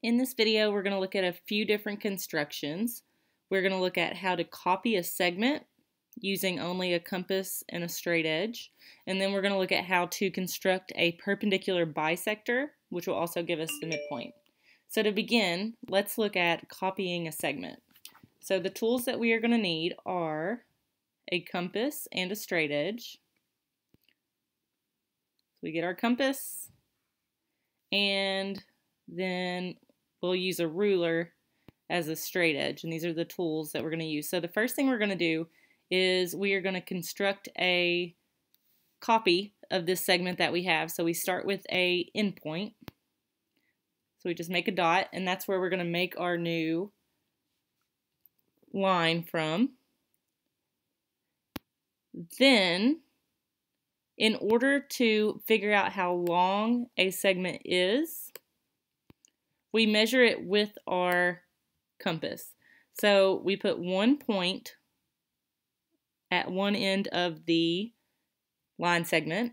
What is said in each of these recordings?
In this video, we're going to look at a few different constructions. We're going to look at how to copy a segment using only a compass and a straight edge. And then we're going to look at how to construct a perpendicular bisector, which will also give us the midpoint. So to begin, let's look at copying a segment. So the tools that we are going to need are a compass and a straight edge. So we get our compass, and then we'll use a ruler as a straight edge, and these are the tools that we're going to use. So the first thing we're going to do is we are going to construct a copy of this segment that we have. So we start with a endpoint. So we just make a dot, and that's where we're going to make our new line from. Then, in order to figure out how long a segment is, we measure it with our compass. So we put 1 point at one end of the line segment,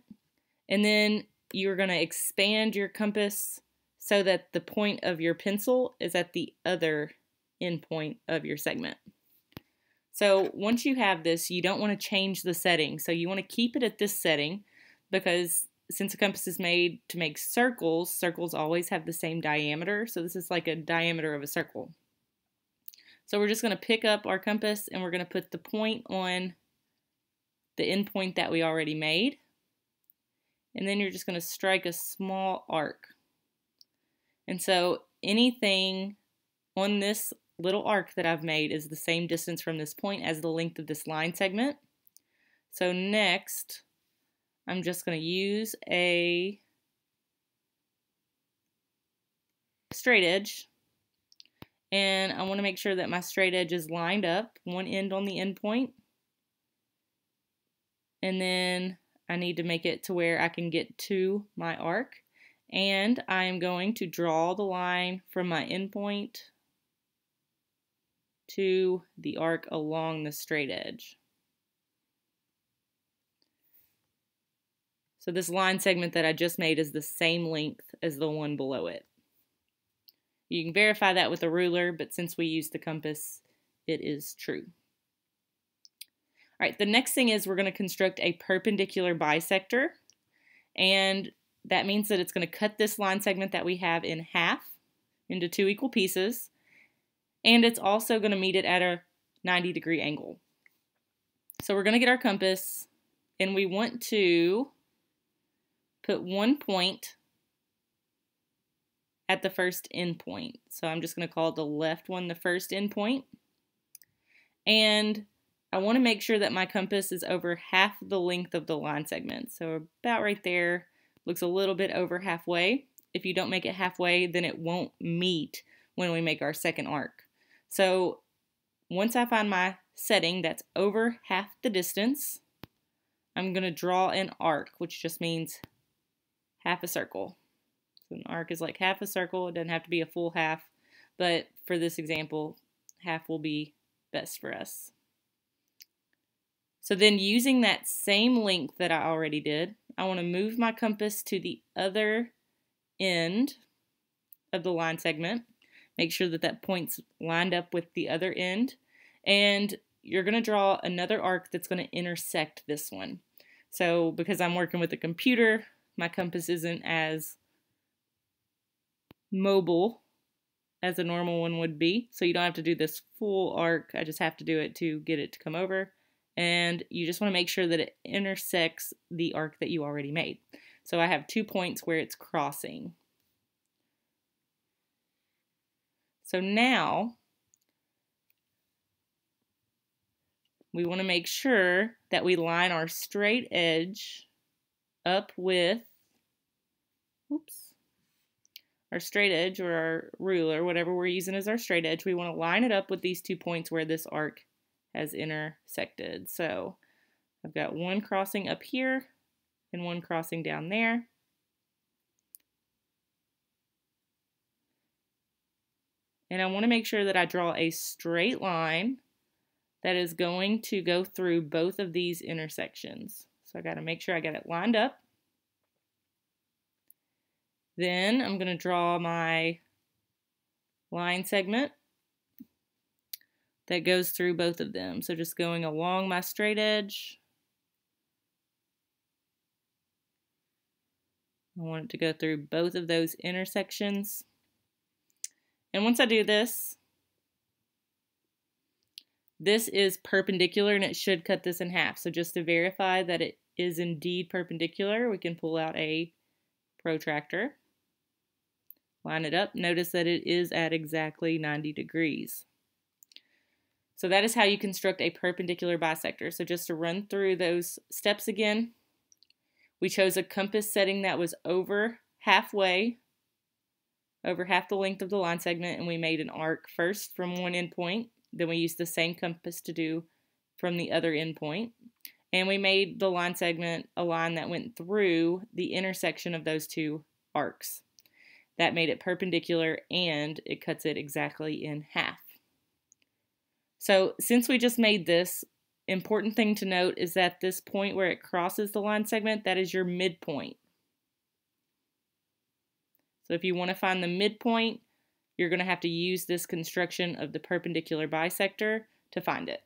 and then you're going to expand your compass so that the point of your pencil is at the other end point of your segment. So once you have this, you don't want to change the setting. So you want to keep it at this setting, because since a compass is made to make circles, circles always have the same diameter. So this is like a diameter of a circle. So we're just going to pick up our compass and we're going to put the point on the end point that we already made. And then you're just going to strike a small arc. And so anything on this little arc that I've made is the same distance from this point as the length of this line segment. So next, I'm just going to use a straight edge, and I want to make sure that my straight edge is lined up, one end on the end point, and then I need to make it to where I can get to my arc, and I am going to draw the line from my end point to the arc along the straight edge. So this line segment that I just made is the same length as the one below it. You can verify that with a ruler, but since we use the compass, it is true. All right, the next thing is we're going to construct a perpendicular bisector, and that means that it's going to cut this line segment that we have in half into 2 equal pieces, and it's also going to meet it at a 90-degree angle. So we're going to get our compass, and we want to put 1 point at the first end point. So I'm just going to call the left one the first end point. And I want to make sure that my compass is over half the length of the line segment. So about right there, looks a little bit over halfway. If you don't make it halfway, then it won't meet when we make our second arc. So once I find my setting that's over half the distance, I'm going to draw an arc, which just means half a circle. So an arc is like half a circle. It doesn't have to be a full half, but for this example, half will be best for us. So then, using that same length that I already did, I want to move my compass to the other end of the line segment. Make sure that that point's lined up with the other end, and you're going to draw another arc that's going to intersect this one. So because I'm working with a computer, my compass isn't as mobile as a normal one would be. So you don't have to do this full arc. I just have to do it to get it to come over. And you just want to make sure that it intersects the arc that you already made. So I have 2 points where it's crossing. So now we want to make sure that we line our straight edge up with, our straight edge or our ruler, whatever we're using as our straight edge. We want to line it up with these 2 points where this arc has intersected. So I've got one crossing up here and one crossing down there. And I want to make sure that I draw a straight line that is going to go through both of these intersections. So I got to make sure I got it lined up. Then I'm going to draw my line segment that goes through both of them. So just going along my straight edge. I want it to go through both of those intersections. And once I do this, this is perpendicular and it should cut this in half. So just to verify that it is indeed perpendicular, we can pull out a protractor, line it up. Notice that it is at exactly 90 degrees. So that is how you construct a perpendicular bisector. So just to run through those steps again, we chose a compass setting that was over halfway, over half the length of the line segment, and we made an arc first from one endpoint. Then we used the same compass to do from the other endpoint. And we made the line segment a line that went through the intersection of those two arcs. That made it perpendicular and it cuts it exactly in half. So since we just made this, important thing to note is that this point where it crosses the line segment, that is your midpoint. So if you want to find the midpoint, you're going to have to use this construction of the perpendicular bisector to find it.